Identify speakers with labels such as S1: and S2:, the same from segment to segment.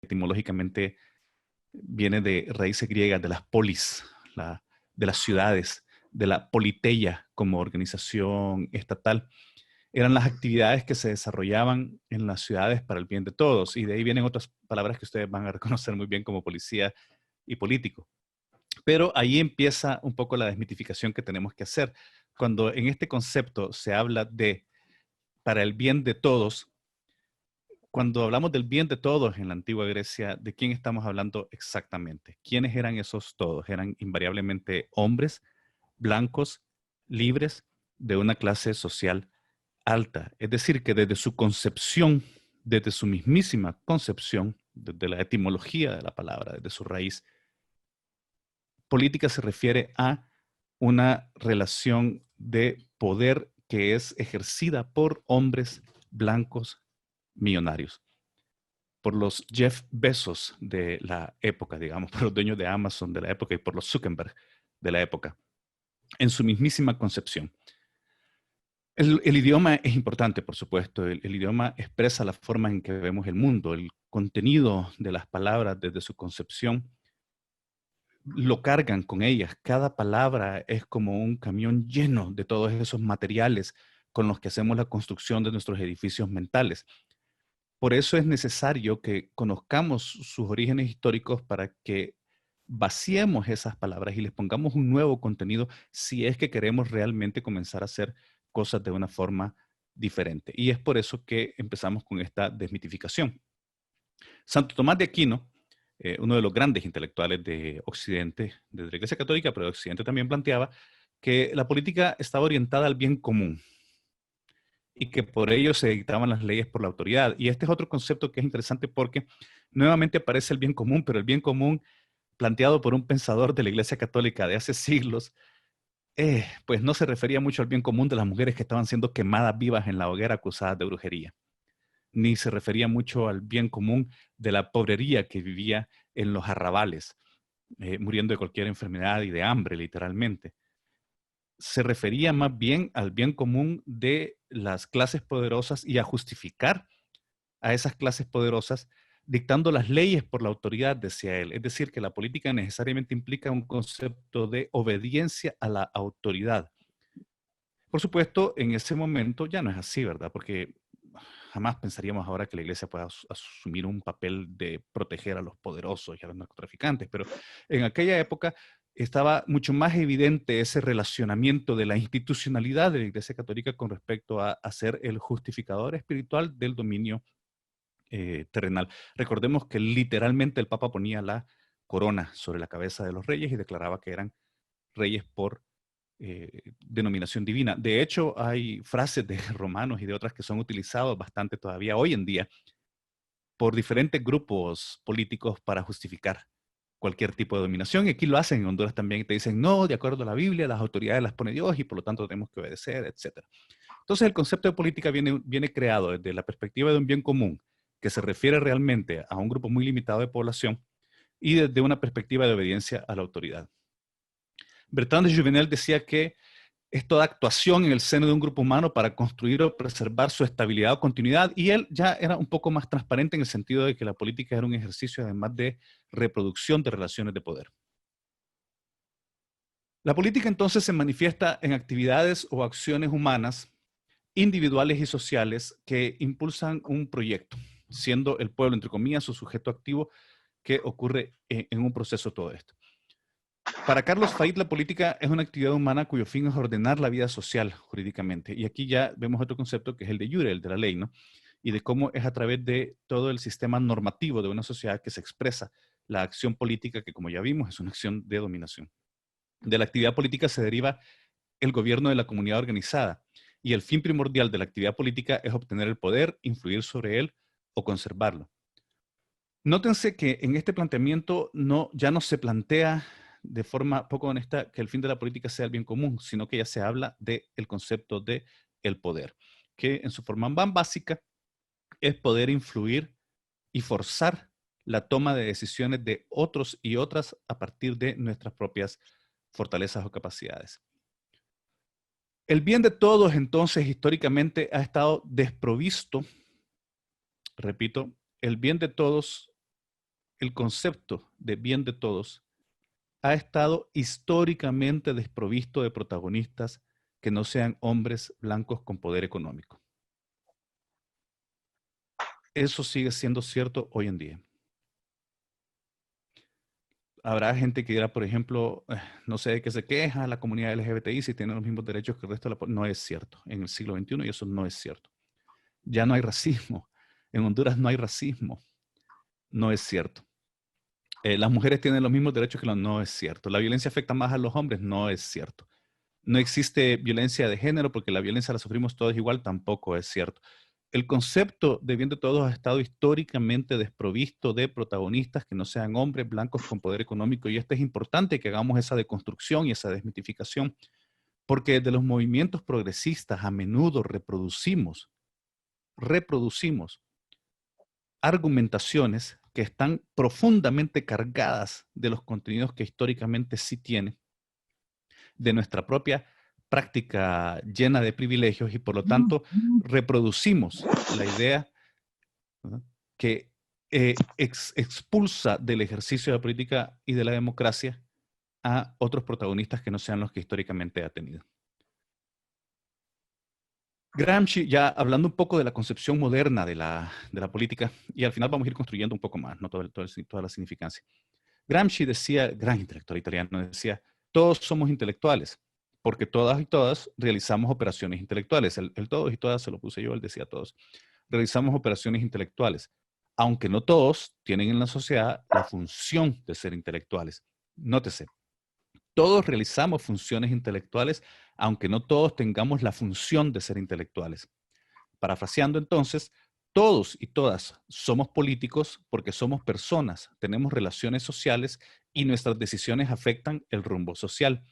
S1: etimológicamente viene de raíces griegas, de las polis, de las ciudades, de la politeia como organización estatal. Eran las actividades que se desarrollaban en las ciudades para el bien de todos. Y de ahí vienen otras palabras que ustedes van a reconocer muy bien como policía y político. Pero ahí empieza un poco la desmitificación que tenemos que hacer. Cuando en este concepto se habla de para el bien de todos, cuando hablamos del bien de todos en la antigua Grecia, ¿de quién estamos hablando exactamente? ¿Quiénes eran esos todos? Eran invariablemente hombres, blancos, libres, de una clase social alta. Es decir, que desde su concepción, desde su mismísima concepción, desde la etimología de la palabra, desde su raíz, política se refiere a una relación de poder que es ejercida por hombres blancos millonarios, por los Jeff Bezos de la época, digamos, por los dueños de Amazon de la época y por los Zuckerberg de la época, en su mismísima concepción. El idioma es importante, por supuesto. El idioma expresa la forma en que vemos el mundo. El contenido de las palabras desde su concepción lo cargan con ellas. Cada palabra es como un camión lleno de todos esos materiales con los que hacemos la construcción de nuestros edificios mentales. Por eso es necesario que conozcamos sus orígenes históricos para que vaciemos esas palabras y les pongamos un nuevo contenido si es que queremos realmente comenzar a hacer cosas de una forma diferente. Y es por eso que empezamos con esta desmitificación. Santo Tomás de Aquino, uno de los grandes intelectuales de Occidente, de la Iglesia Católica, pero de Occidente también planteaba que la política estaba orientada al bien común y que por ello se dictaban las leyes por la autoridad. Y este es otro concepto que es interesante porque nuevamente aparece el bien común, pero el bien común planteado por un pensador de la Iglesia Católica de hace siglos, pues no se refería mucho al bien común de las mujeres que estaban siendo quemadas vivas en la hoguera acusadas de brujería, ni se refería mucho al bien común de la pobrería que vivía en los arrabales, muriendo de cualquier enfermedad y de hambre, literalmente. Se refería más bien al bien común de las clases poderosas y a justificar a esas clases poderosas dictando las leyes por la autoridad, decía él. Es decir, que la política necesariamente implica un concepto de obediencia a la autoridad. Por supuesto, en ese momento ya no es así, ¿verdad? Porque jamás pensaríamos ahora que la iglesia pueda asumir un papel de proteger a los poderosos y a los narcotraficantes, pero en aquella época estaba mucho más evidente ese relacionamiento de la institucionalidad de la Iglesia Católica con respecto a ser el justificador espiritual del dominio terrenal. Recordemos que literalmente el Papa ponía la corona sobre la cabeza de los reyes y declaraba que eran reyes por denominación divina. De hecho, hay frases de romanos y de otras que son utilizadas bastante todavía hoy en día por diferentes grupos políticos para justificar cualquier tipo de dominación. Y aquí lo hacen en Honduras también. Te dicen, no, de acuerdo a la Biblia, las autoridades las pone Dios y por lo tanto tenemos que obedecer, etc. Entonces el concepto de política viene creado desde la perspectiva de un bien común que se refiere realmente a un grupo muy limitado de población y desde una perspectiva de obediencia a la autoridad. Bertrand de Juvenel decía que es toda actuación en el seno de un grupo humano para construir o preservar su estabilidad o continuidad, y él ya era un poco más transparente en el sentido de que la política era un ejercicio además de reproducción de relaciones de poder. La política entonces se manifiesta en actividades o acciones humanas, individuales y sociales que impulsan un proyecto, siendo el pueblo, entre comillas, su sujeto activo que ocurre en un proceso todo esto. Para Carlos Fait, la política es una actividad humana cuyo fin es ordenar la vida social jurídicamente. Y aquí ya vemos otro concepto que es el de jure, el de la ley, ¿no? Y de cómo es a través de todo el sistema normativo de una sociedad que se expresa la acción política, que como ya vimos es una acción de dominación. De la actividad política se deriva el gobierno de la comunidad organizada. Y el fin primordial de la actividad política es obtener el poder, influir sobre él o conservarlo. Nótense que en este planteamiento ya no se plantea de forma poco honesta que el fin de la política sea el bien común, sino que ya se habla del concepto de el poder, que en su forma más básica es poder influir y forzar la toma de decisiones de otros y otras a partir de nuestras propias fortalezas o capacidades. El bien de todos, entonces, históricamente ha estado desprovisto, repito, el bien de todos el concepto de bien de todos ha estado históricamente desprovisto de protagonistas que no sean hombres blancos con poder económico. Eso sigue siendo cierto hoy en día. Habrá gente que dirá, por ejemplo, no sé de qué se queja la comunidad LGBTI si tiene los mismos derechos que el resto de la población. No es cierto. En el siglo XXI y eso no es cierto. Ya no hay racismo. En Honduras no hay racismo. No es cierto. Las mujeres tienen los mismos derechos que los... No es cierto. La violencia afecta más a los hombres. No es cierto. No existe violencia de género porque la violencia la sufrimos todos igual. Tampoco es cierto. El concepto de bien de todos ha estado históricamente desprovisto de protagonistas que no sean hombres blancos con poder económico, y esto es importante que hagamos esa deconstrucción y esa desmitificación, porque de los movimientos progresistas a menudo reproducimos argumentaciones que están profundamente cargadas de los contenidos que históricamente sí tiene, de nuestra propia práctica llena de privilegios, y por lo tanto reproducimos la idea, ¿verdad?, que expulsa del ejercicio de la política y de la democracia a otros protagonistas que no sean los que históricamente ha tenido. Gramsci, ya hablando un poco de la concepción moderna de la política, y al final vamos a ir construyendo un poco más, ¿no? Toda la significancia. Gramsci decía, gran intelectual italiano, decía, todos somos intelectuales, porque todas y todas realizamos operaciones intelectuales. El todos y todas se lo puse yo, él decía todos. Realizamos operaciones intelectuales, aunque no todos tienen en la sociedad la función de ser intelectuales. Nótese, todos realizamos funciones intelectuales, aunque no todos tengamos la función de ser intelectuales. Parafraseando entonces, todos y todas somos políticos porque somos personas, tenemos relaciones sociales y nuestras decisiones afectan el rumbo social,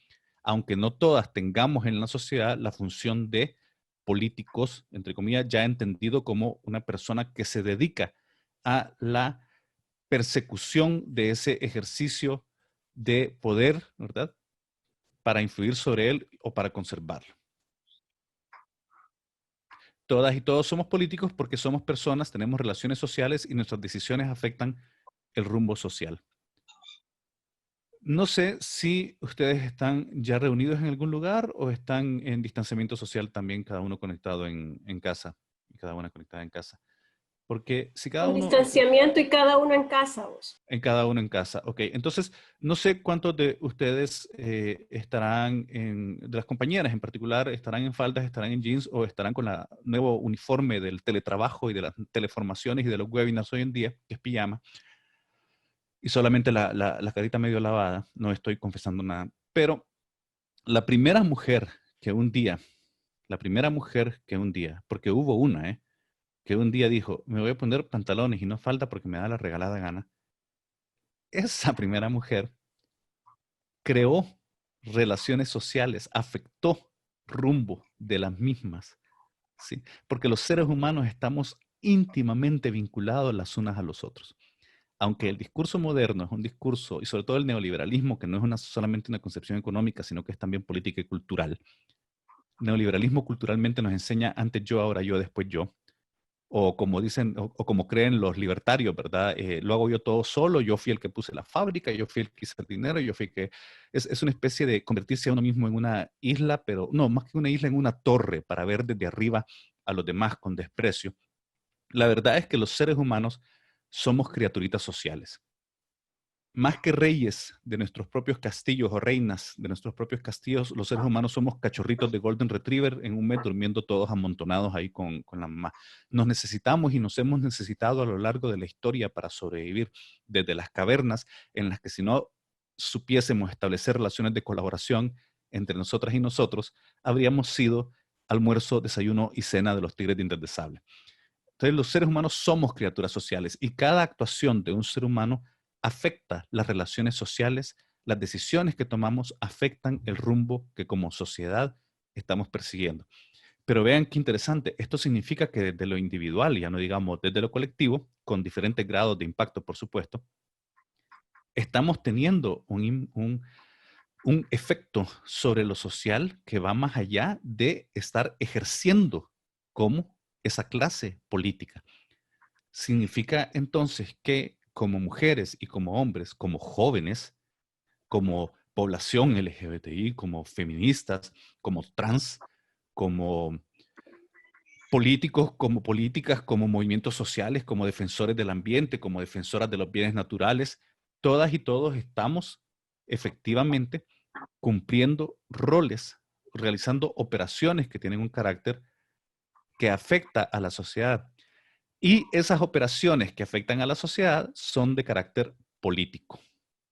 S1: aunque no todas tengamos en la sociedad la función de políticos, entre comillas, ya entendido como una persona que se dedica a la persecución de ese ejercicio de poder, ¿verdad?, para influir sobre él o para conservarlo. Todas y todos somos políticos porque somos personas, tenemos relaciones sociales y nuestras decisiones afectan el rumbo social. No sé si ustedes están ya reunidos en algún lugar o están en distanciamiento social también, cada uno conectado en casa, y cada una conectada en casa. Porque si cada
S2: Con
S1: uno...
S2: distanciamiento y cada uno en casa, vos.
S1: En cada uno en casa, ok. Entonces, no sé cuántos de ustedes estarán de las compañeras en particular, estarán en faldas, estarán en jeans o estarán con el nuevo uniforme del teletrabajo y de las teleformaciones y de los webinars hoy en día, que es pijama, y solamente la carita medio lavada. No estoy confesando nada. Pero la primera mujer que un día, porque hubo una, que un día dijo, me voy a poner pantalones y no falda porque me da la regalada gana. Esa primera mujer creó relaciones sociales, afectó rumbo de las mismas, ¿sí? Porque los seres humanos estamos íntimamente vinculados las unas a los otros. Aunque el discurso moderno es un discurso, y sobre todo el neoliberalismo, que no es solamente una concepción económica, sino que es también política y cultural. El neoliberalismo culturalmente nos enseña antes yo, ahora yo, después yo. O como dicen, o como creen los libertarios, ¿verdad? Lo hago yo todo solo, yo fui el que puse la fábrica, yo fui el que hice el dinero, yo fui el que... Es una especie de convertirse a uno mismo en una isla, pero no, más que una isla, en una torre para ver desde arriba a los demás con desprecio. La verdad es que los seres humanos somos criaturitas sociales. Más que reyes de nuestros propios castillos o reinas de nuestros propios castillos, los seres humanos somos cachorritos de Golden Retriever en un mes durmiendo todos amontonados ahí con la mamá. Nos necesitamos y nos hemos necesitado a lo largo de la historia para sobrevivir, desde las cavernas, en las que si no supiésemos establecer relaciones de colaboración entre nosotras y nosotros, habríamos sido almuerzo, desayuno y cena de los tigres de dientes de sable. Entonces, los seres humanos somos criaturas sociales y cada actuación de un ser humano afecta las relaciones sociales, las decisiones que tomamos afectan el rumbo que como sociedad estamos persiguiendo. Pero vean qué interesante, esto significa que desde lo individual, ya no digamos desde lo colectivo, con diferentes grados de impacto, por supuesto, estamos teniendo un efecto sobre lo social que va más allá de estar ejerciendo como esa clase política. Significa entonces que como mujeres y como hombres, como jóvenes, como población LGBTI, como feministas, como trans, como políticos, como políticas, como movimientos sociales, como defensores del ambiente, como defensoras de los bienes naturales, todas y todos estamos efectivamente cumpliendo roles, realizando operaciones que tienen un carácter que afecta a la sociedad. Y esas operaciones que afectan a la sociedad son de carácter político.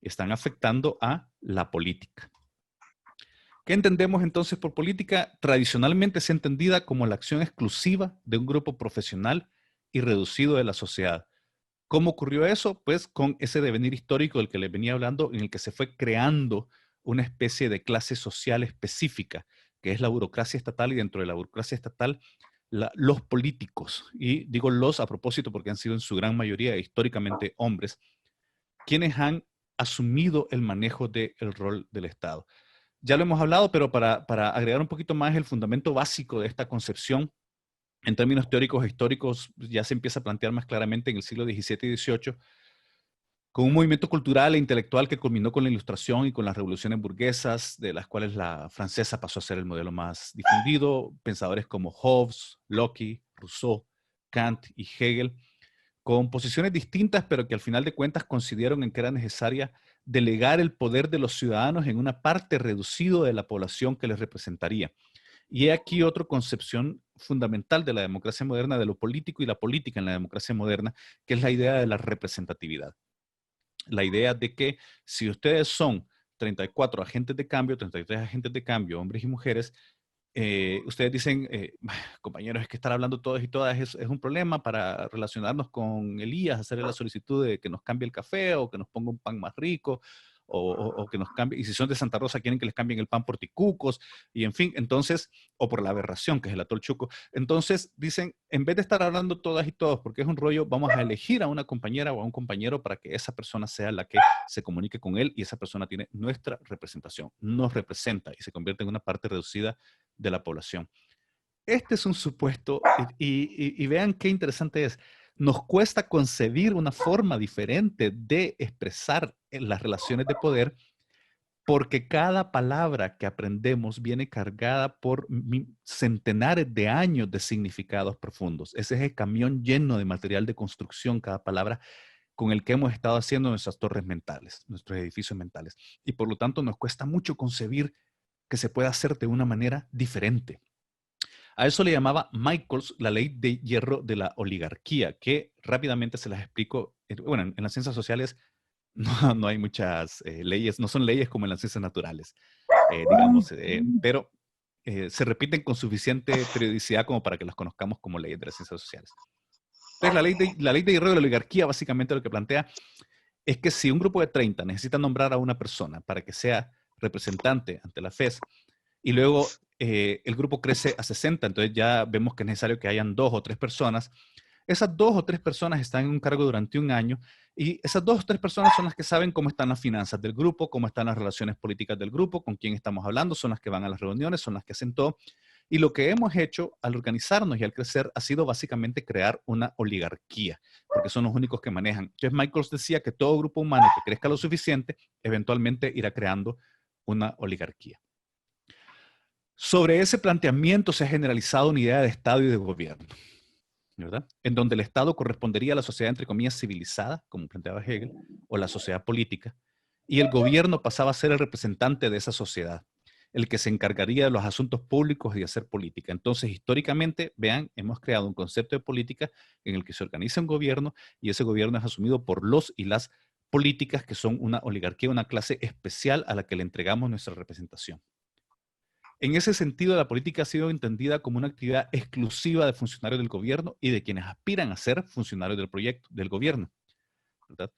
S1: Están afectando a la política. ¿Qué entendemos entonces por política? Tradicionalmente se ha entendida como la acción exclusiva de un grupo profesional y reducido de la sociedad. ¿Cómo ocurrió eso? Pues con ese devenir histórico del que les venía hablando, en el que se fue creando una especie de clase social específica, que es la burocracia estatal, y dentro de la burocracia estatal, los políticos, y digo los a propósito porque han sido en su gran mayoría históricamente hombres, quienes han asumido el manejo del rol del Estado. Ya lo hemos hablado, pero para agregar un poquito más el fundamento básico de esta concepción, en términos teóricos e históricos, ya se empieza a plantear más claramente en el siglo XVII y XVIII, con un movimiento cultural e intelectual que culminó con la Ilustración y con las revoluciones burguesas, de las cuales la francesa pasó a ser el modelo más difundido. Pensadores como Hobbes, Locke, Rousseau, Kant y Hegel, con posiciones distintas, pero que al final de cuentas consideraron en que era necesaria delegar el poder de los ciudadanos en una parte reducida de la población que les representaría. Y he aquí otra concepción fundamental de la democracia moderna, de lo político y la política en la democracia moderna, que es la idea de la representatividad. La idea de que si ustedes son 34 agentes de cambio, 33 agentes de cambio, hombres y mujeres, ustedes dicen, compañeros, es que estar hablando todos y todas es un problema para relacionarnos con Elías, hacerle la solicitud de que nos cambie el café o que nos ponga un pan más rico o que nos cambie, y si son de Santa Rosa quieren que les cambien el pan por ticucos, y en fin, entonces, o por la aberración que es el atol chuco. Entonces dicen, en vez de estar hablando todas y todos, porque es un rollo, vamos a elegir a una compañera o a un compañero para que esa persona sea la que se comunique con él y esa persona tiene nuestra representación, nos representa y se convierte en una parte reducida de la población. Este es un supuesto, y vean qué interesante es. Nos cuesta concebir una forma diferente de expresar las relaciones de poder porque cada palabra que aprendemos viene cargada por centenares de años de significados profundos. Ese es el camión lleno de material de construcción, cada palabra con el que hemos estado haciendo nuestras torres mentales, nuestros edificios mentales. Y por lo tanto nos cuesta mucho concebir que se pueda hacer de una manera diferente. A eso le llamaba Michaels la ley de hierro de la oligarquía, que rápidamente se las explico. Bueno, en las ciencias sociales no hay muchas leyes, no son leyes como en las ciencias naturales, digamos, pero se repiten con suficiente periodicidad como para que las conozcamos como leyes de las ciencias sociales. Entonces, la ley de hierro de la oligarquía básicamente lo que plantea es que si un grupo de 30 necesita nombrar a una persona para que sea representante ante la FES, y luego el grupo crece a 60, entonces ya vemos que es necesario que hayan 2 o 3 personas. Esas 2 o 3 personas están en un cargo durante un año y esas 2 o 3 personas son las que saben cómo están las finanzas del grupo, cómo están las relaciones políticas del grupo, con quién estamos hablando, son las que van a las reuniones, son las que hacen todo. Y lo que hemos hecho al organizarnos y al crecer ha sido básicamente crear una oligarquía, porque son los únicos que manejan. Entonces Michaels decía que todo grupo humano que crezca lo suficiente, eventualmente irá creando una oligarquía. Sobre ese planteamiento se ha generalizado una idea de Estado y de gobierno, ¿verdad? En donde el Estado correspondería a la sociedad, entre comillas, civilizada, como planteaba Hegel, o la sociedad política, y el gobierno pasaba a ser el representante de esa sociedad, el que se encargaría de los asuntos públicos y de hacer política. Entonces, históricamente, vean, hemos creado un concepto de política en el que se organiza un gobierno y ese gobierno es asumido por los y las políticas, que son una oligarquía, una clase especial a la que le entregamos nuestra representación. En ese sentido, la política ha sido entendida como una actividad exclusiva de funcionarios del gobierno y de quienes aspiran a ser funcionarios del proyecto, del gobierno, ¿verdad?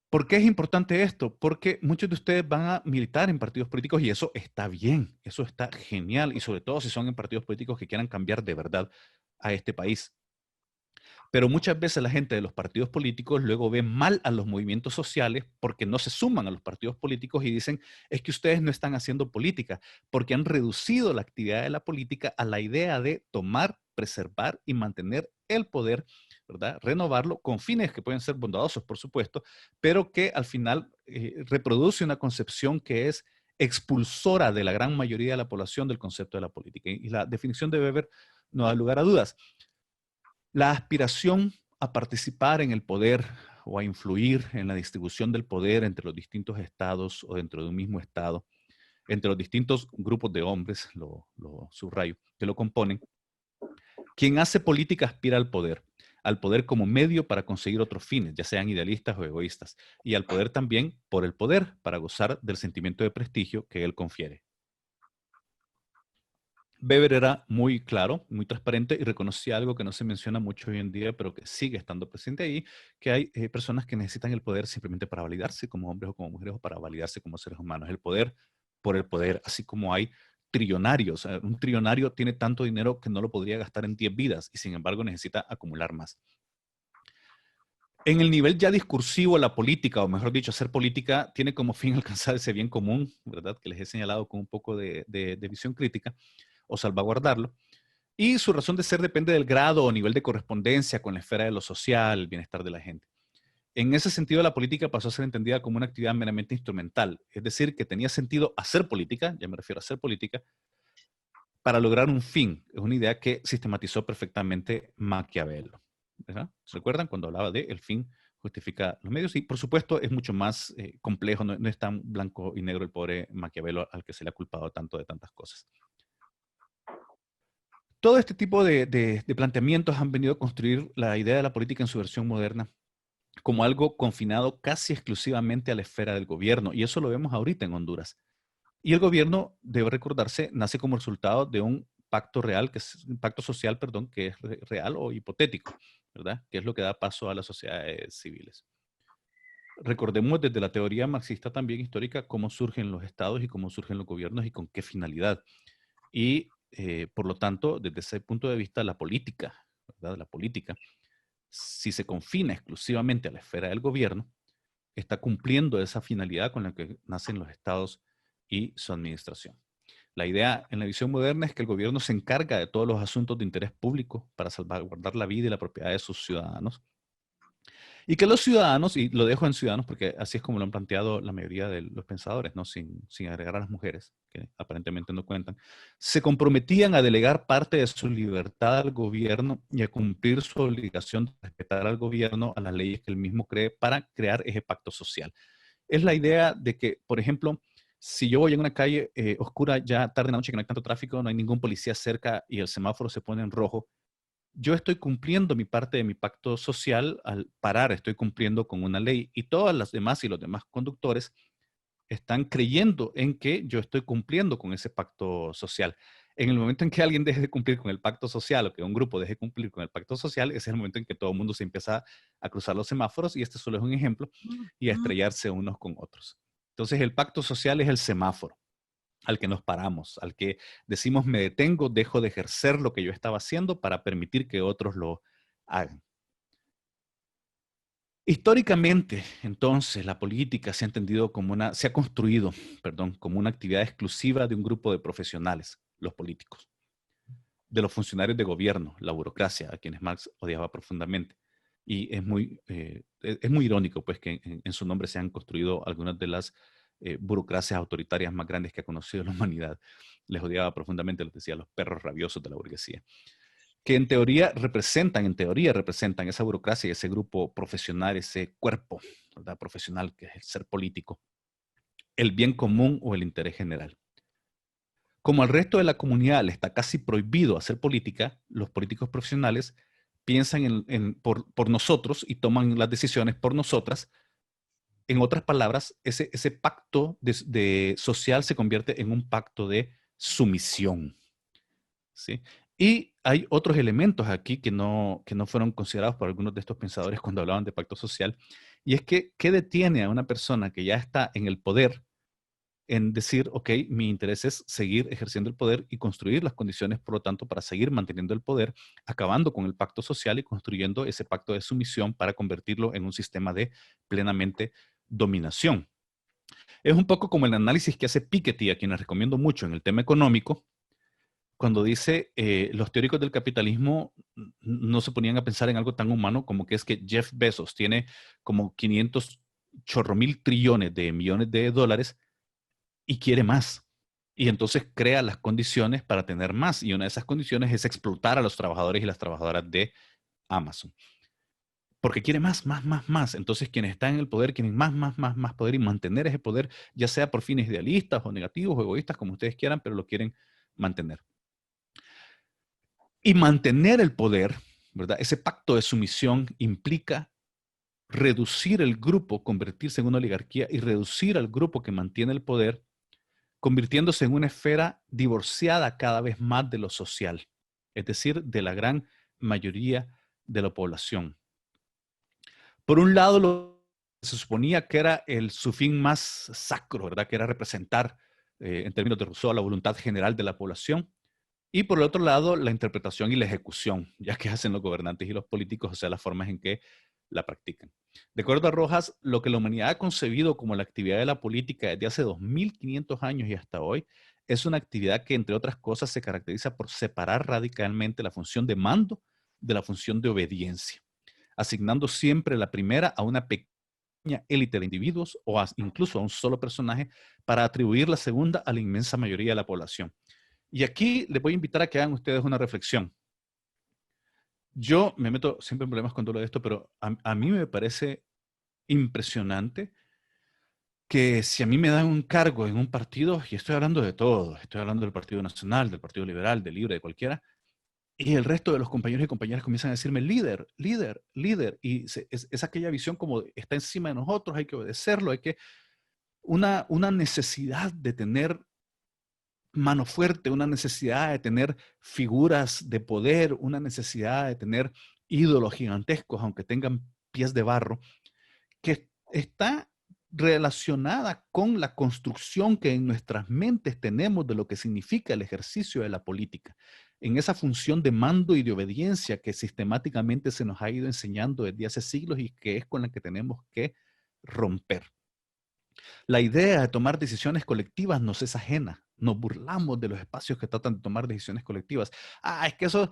S1: ¿Por qué es importante esto? Porque muchos de ustedes van a militar en partidos políticos y eso está bien, eso está genial, y sobre todo si son en partidos políticos que quieran cambiar de verdad a este país. Pero muchas veces la gente de los partidos políticos luego ve mal a los movimientos sociales porque no se suman a los partidos políticos y dicen, es que ustedes no están haciendo política, porque han reducido la actividad de la política a la idea de tomar, preservar y mantener el poder ¿verdad? Renovarlo con fines que pueden ser bondadosos, por supuesto, pero que al final reproduce una concepción que es expulsora de la gran mayoría de la población del concepto de la política. Y la definición de Weber no da lugar a dudas. La aspiración a participar en el poder o a influir en la distribución del poder entre los distintos estados o dentro de un mismo estado, entre los distintos grupos de hombres, lo subrayo, que lo componen. Quien hace política aspira al poder como medio para conseguir otros fines, ya sean idealistas o egoístas, y al poder también por el poder, para gozar del sentimiento de prestigio que él confiere. Weber era muy claro, muy transparente y reconocía algo que no se menciona mucho hoy en día, pero que sigue estando presente ahí, que hay personas que necesitan el poder simplemente para validarse como hombres o como mujeres o para validarse como seres humanos. El poder por el poder, así como hay trillonarios. Un trillonario tiene tanto dinero que no lo podría gastar en 10 vidas y sin embargo necesita acumular más. En el nivel ya discursivo, la política, o mejor dicho, hacer política, tiene como fin alcanzar ese bien común, ¿verdad? Que les he señalado con un poco de visión crítica, o salvaguardarlo. Y su razón de ser depende del grado o nivel de correspondencia con la esfera de lo social, el bienestar de la gente. En ese sentido, la política pasó a ser entendida como una actividad meramente instrumental, es decir, que tenía sentido hacer política, ya me refiero a hacer política, para lograr un fin. Es una idea que sistematizó perfectamente Maquiavelo, ¿verdad? ¿Se recuerdan cuando hablaba de el fin justifica los medios? Y por supuesto es mucho más complejo, no es tan blanco y negro el pobre Maquiavelo al que se le ha culpado tanto de tantas cosas. Todo este tipo de planteamientos han venido a construir la idea de la política en su versión moderna como algo confinado casi exclusivamente a la esfera del gobierno. Y eso lo vemos ahorita en Honduras. Y el gobierno, debe recordarse, nace como resultado de un pacto real, que es un pacto social, perdón, que es real o hipotético, ¿verdad? Que es lo que da paso a las sociedades civiles. Recordemos desde la teoría marxista también histórica cómo surgen los estados y cómo surgen los gobiernos y con qué finalidad. Y por lo tanto, desde ese punto de vista, la política, ¿verdad? La política, si se confina exclusivamente a la esfera del gobierno, está cumpliendo esa finalidad con la que nacen los estados y su administración. La idea en la visión moderna es que el gobierno se encarga de todos los asuntos de interés público para salvaguardar la vida y la propiedad de sus ciudadanos. Y que los ciudadanos, y lo dejo en ciudadanos porque así es como lo han planteado la mayoría de los pensadores, ¿no? sin agregar a las mujeres, que aparentemente no cuentan, se comprometían a delegar parte de su libertad al gobierno y a cumplir su obligación de respetar al gobierno, a las leyes que él mismo cree, para crear ese pacto social. Es la idea de que, por ejemplo, si yo voy en una calle oscura, ya tarde en la noche, que no hay tanto tráfico, no hay ningún policía cerca y el semáforo se pone en rojo, yo estoy cumpliendo mi parte de mi pacto social al parar, estoy cumpliendo con una ley y todas las demás y los demás conductores están creyendo en que yo estoy cumpliendo con ese pacto social. En el momento en que alguien deje de cumplir con el pacto social o que un grupo deje de cumplir con el pacto social, ese es el momento en que todo el mundo se empieza a cruzar los semáforos y este solo es un ejemplo y a estrellarse unos con otros. Entonces el pacto social es el semáforo al que nos paramos, al que decimos me detengo, dejo de ejercer lo que yo estaba haciendo para permitir que otros lo hagan. Históricamente, entonces, la política se ha entendido como se ha construido, perdón, como una actividad exclusiva de un grupo de profesionales, los políticos, de los funcionarios de gobierno, la burocracia, a quienes Marx odiaba profundamente. Y es muy irónico, pues, que en su nombre se han construido algunas de las burocracias autoritarias más grandes que ha conocido la humanidad. Les odiaba profundamente, les decía, los perros rabiosos de la burguesía, que en teoría representan esa burocracia y ese grupo profesional, ese cuerpo, ¿verdad? Profesional que es el ser político, el bien común o el interés general. Como al resto de la comunidad le está casi prohibido hacer política, los políticos profesionales piensan por nosotros y toman las decisiones por nosotras. En otras palabras, ese pacto social se convierte en un pacto de sumisión, ¿sí? Y hay otros elementos aquí que no fueron considerados por algunos de estos pensadores cuando hablaban de pacto social, y es que, ¿qué detiene a una persona que ya está en el poder en decir, ok, mi interés es seguir ejerciendo el poder y construir las condiciones, por lo tanto, para seguir manteniendo el poder, acabando con el pacto social y construyendo ese pacto de sumisión para convertirlo en un sistema de plenamente dominación? Es un poco como el análisis que hace Piketty, a quien les recomiendo mucho en el tema económico, cuando dice los teóricos del capitalismo no se ponían a pensar en algo tan humano como que es que Jeff Bezos tiene como 500 chorro mil trillones de millones de dólares y quiere más. Y entonces crea las condiciones para tener más. Y una de esas condiciones es explotar a los trabajadores y las trabajadoras de Amazon. Porque quiere más, más, más, más. Entonces quienes están en el poder quieren más, más, más, más poder y mantener ese poder, ya sea por fines idealistas o negativos o egoístas, como ustedes quieran, pero lo quieren mantener. Y mantener el poder, ¿verdad? Ese pacto de sumisión implica reducir el grupo, convertirse en una oligarquía y reducir al grupo que mantiene el poder, convirtiéndose en una esfera divorciada cada vez más de lo social, es decir, de la gran mayoría de la población. Por un lado, lo que se suponía que era su fin más sacro, ¿verdad? Que era representar, en términos de Rousseau, la voluntad general de la población. Y por el otro lado, la interpretación y la ejecución, ya que hacen los gobernantes y los políticos, o sea, las formas en que la practican. De acuerdo a Rojas, lo que la humanidad ha concebido como la actividad de la política desde hace 2500 años y hasta hoy, es una actividad que, entre otras cosas, se caracteriza por separar radicalmente la función de mando de la función de obediencia, asignando siempre la primera a una pequeña élite de individuos o incluso a un solo personaje para atribuir la segunda a la inmensa mayoría de la población. Y aquí les voy a invitar a que hagan ustedes una reflexión. Yo me meto siempre en problemas con todo esto, pero a mí me parece impresionante que si a mí me dan un cargo en un partido, y estoy hablando de todo, estoy hablando del Partido Nacional, del Partido Liberal, del Libre, de cualquiera, y el resto de los compañeros y compañeras comienzan a decirme líder, líder, líder, y es aquella visión como está encima de nosotros, hay que obedecerlo, hay que una necesidad de tener mano fuerte, una necesidad de tener figuras de poder, una necesidad de tener ídolos gigantescos, aunque tengan pies de barro, que está relacionada con la construcción que en nuestras mentes tenemos de lo que significa el ejercicio de la política, en esa función de mando y de obediencia que sistemáticamente se nos ha ido enseñando desde hace siglos y que es con la que tenemos que romper. La idea de tomar decisiones colectivas nos es ajena. Nos burlamos de los espacios que tratan de tomar decisiones colectivas. Es que eso,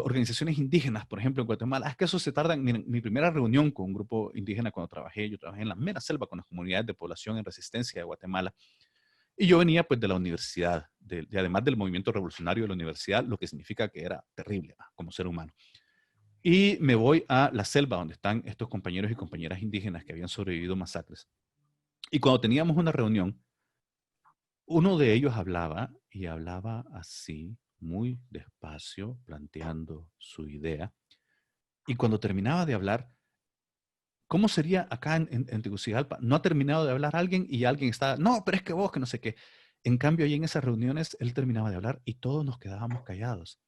S1: organizaciones indígenas, por ejemplo, en Guatemala, es que eso se tarda. Mi primera reunión con un grupo indígena cuando yo trabajé en la mera selva con las comunidades de población en resistencia de Guatemala. Y yo venía pues de la universidad, además del movimiento revolucionario de la universidad, lo que significa que era terrible como ser humano. Y me voy a la selva donde están estos compañeros y compañeras indígenas que habían sobrevivido masacres. Y cuando teníamos una reunión, uno de ellos hablaba y hablaba así, muy despacio, planteando su idea. Y cuando terminaba de hablar, ¿cómo sería acá en Tegucigalpa? No ha terminado de hablar alguien y alguien está, no, pero es que vos, que no sé qué. En cambio, ahí en esas reuniones, él terminaba de hablar y todos nos quedábamos callados.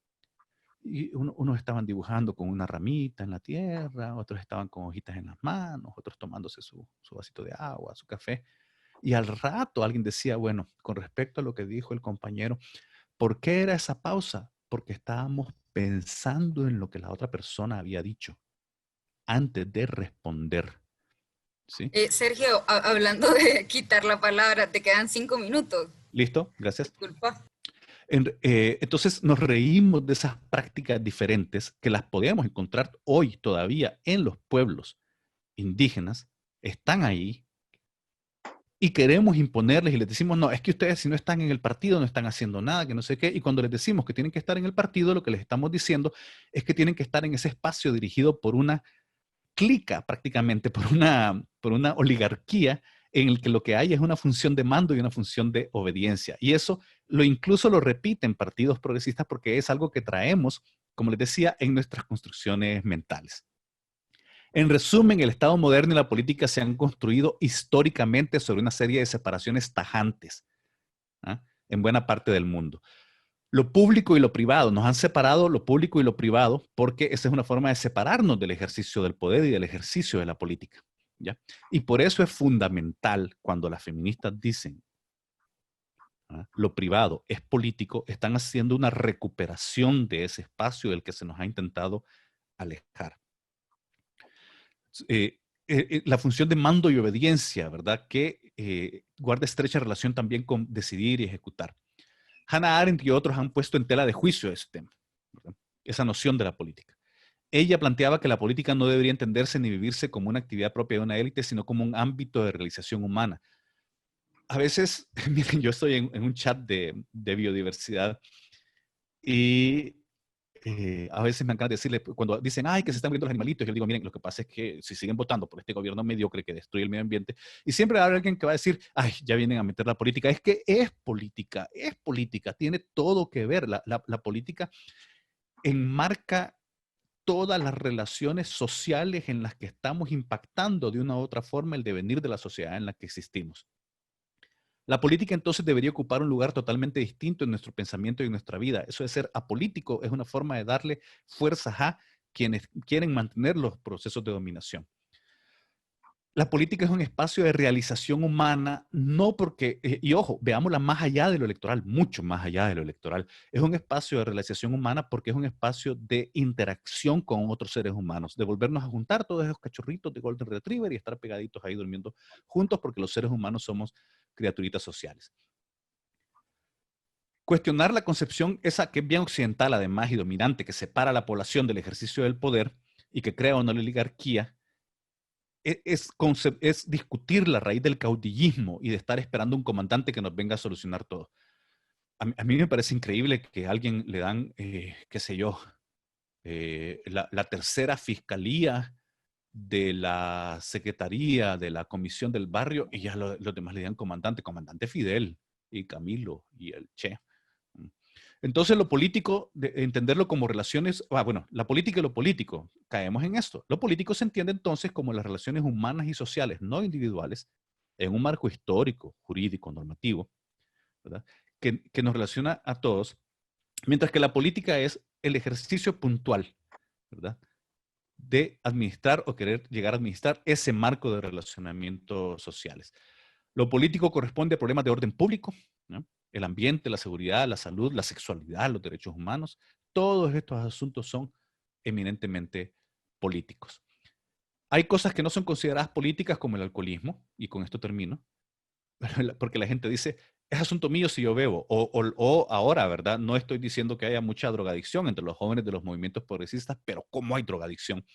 S1: Y unos estaban dibujando con una ramita en la tierra, otros estaban con hojitas en las manos, otros tomándose su vasito de agua, su café. Y al rato alguien decía, bueno, con respecto a lo que dijo el compañero, ¿por qué era esa pausa? Porque estábamos pensando en lo que la otra persona había dicho antes de responder. ¿Sí?
S3: Sergio, hablando de quitar la palabra, te quedan 5 minutos.
S1: ¿Listo? Gracias.
S3: Disculpa.
S1: Entonces nos reímos de esas prácticas diferentes que las podemos encontrar hoy todavía en los pueblos indígenas, están ahí, y queremos imponerles y les decimos, no, es que ustedes si no están en el partido no están haciendo nada, que no sé qué, y cuando les decimos que tienen que estar en el partido, lo que les estamos diciendo es que tienen que estar en ese espacio dirigido por una clica prácticamente, por una oligarquía en el que lo que hay es una función de mando y una función de obediencia. Y eso incluso lo repiten partidos progresistas porque es algo que traemos, como les decía, en nuestras construcciones mentales. En resumen, el Estado moderno y la política se han construido históricamente sobre una serie de separaciones tajantes, ¿ah?, en buena parte del mundo. Lo público y lo privado, nos han separado lo público y lo privado porque esa es una forma de separarnos del ejercicio del poder y del ejercicio de la política, ¿ya? Y por eso es fundamental cuando las feministas dicen, ¿ah?, lo privado es político, están haciendo una recuperación de ese espacio del que se nos ha intentado alejar. La función de mando y obediencia, ¿verdad? Que guarda estrecha relación también con decidir y ejecutar. Hannah Arendt y otros han puesto en tela de juicio ese tema, ¿verdad? Esa noción de la política. Ella planteaba que la política no debería entenderse ni vivirse como una actividad propia de una élite, sino como un ámbito de realización humana. A veces, miren, yo estoy en un chat de biodiversidad y a veces me encanta decirle, cuando dicen, ay, que se están muriendo los animalitos, yo digo, miren, lo que pasa es que si siguen votando por este gobierno mediocre que destruye el medio ambiente, y siempre va a haber alguien que va a decir, ay, ya vienen a meter la política. Es que es política, tiene todo que ver. La política enmarca todas las relaciones sociales en las que estamos impactando de una u otra forma el devenir de la sociedad en la que existimos. La política entonces debería ocupar un lugar totalmente distinto en nuestro pensamiento y en nuestra vida. Eso de ser apolítico es una forma de darle fuerzas a quienes quieren mantener los procesos de dominación. La política es un espacio de realización humana, no porque, y ojo, veámosla más allá de lo electoral, mucho más allá de lo electoral. Es un espacio de realización humana porque es un espacio de interacción con otros seres humanos, de volvernos a juntar todos esos cachorritos de Golden Retriever y estar pegaditos ahí durmiendo juntos porque los seres humanos somos criaturitas sociales. Cuestionar la concepción esa que es bien occidental además y dominante, que separa a la población del ejercicio del poder y que crea una oligarquía, es discutir la raíz del caudillismo y de estar esperando un comandante que nos venga a solucionar todo. A mí me parece increíble que a alguien le dan, qué sé yo, la tercera fiscalía de la secretaría, de la comisión del barrio, y ya los demás le dan comandante Fidel, y Camilo, y el Che. Entonces lo político, entenderlo como relaciones, bueno, la política y lo político, caemos en esto. Lo político se entiende entonces como las relaciones humanas y sociales, no individuales, en un marco histórico, jurídico, normativo, ¿verdad? Que nos relaciona a todos, mientras que la política es el ejercicio puntual, ¿verdad? De administrar o querer llegar a administrar ese marco de relacionamientos sociales. Lo político corresponde a problemas de orden público, ¿no? El ambiente, la seguridad, la salud, la sexualidad, los derechos humanos. Todos estos asuntos son eminentemente políticos. Hay cosas que no son consideradas políticas como el alcoholismo, y con esto termino, porque la gente dice, es asunto mío si yo bebo, o ahora, ¿verdad? No estoy diciendo que haya mucha drogadicción entre los jóvenes de los movimientos progresistas, pero ¿cómo hay drogadicción?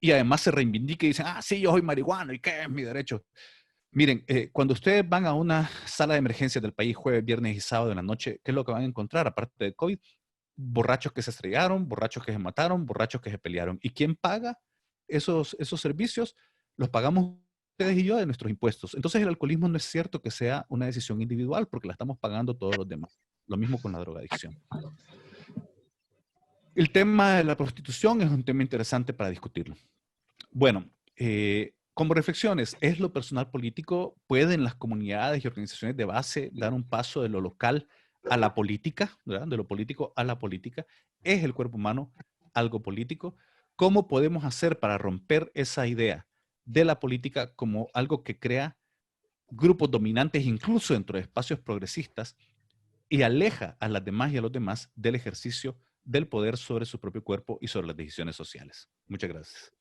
S1: Y además se reivindica y dicen, ah, sí, yo soy marihuano, ¿y qué es mi derecho? Miren, cuando ustedes van a una sala de emergencias del país jueves, viernes y sábado en la noche, ¿qué es lo que van a encontrar? Aparte de COVID, borrachos que se estrellaron, borrachos que se mataron, borrachos que se pelearon. ¿Y quién paga esos servicios? Los pagamos ustedes y yo de nuestros impuestos. Entonces el alcoholismo no es cierto que sea una decisión individual porque la estamos pagando todos los demás. Lo mismo con la drogadicción. El tema de la prostitución es un tema interesante para discutirlo. Bueno, como reflexiones, ¿es lo personal político? ¿Pueden las comunidades y organizaciones de base dar un paso de lo local a la política, ¿verdad? De lo político a la política? ¿Es el cuerpo humano algo político? ¿Cómo podemos hacer para romper esa idea de la política como algo que crea grupos dominantes incluso dentro de espacios progresistas y aleja a las demás y a los demás del ejercicio del poder sobre su propio cuerpo y sobre las decisiones sociales? Muchas gracias.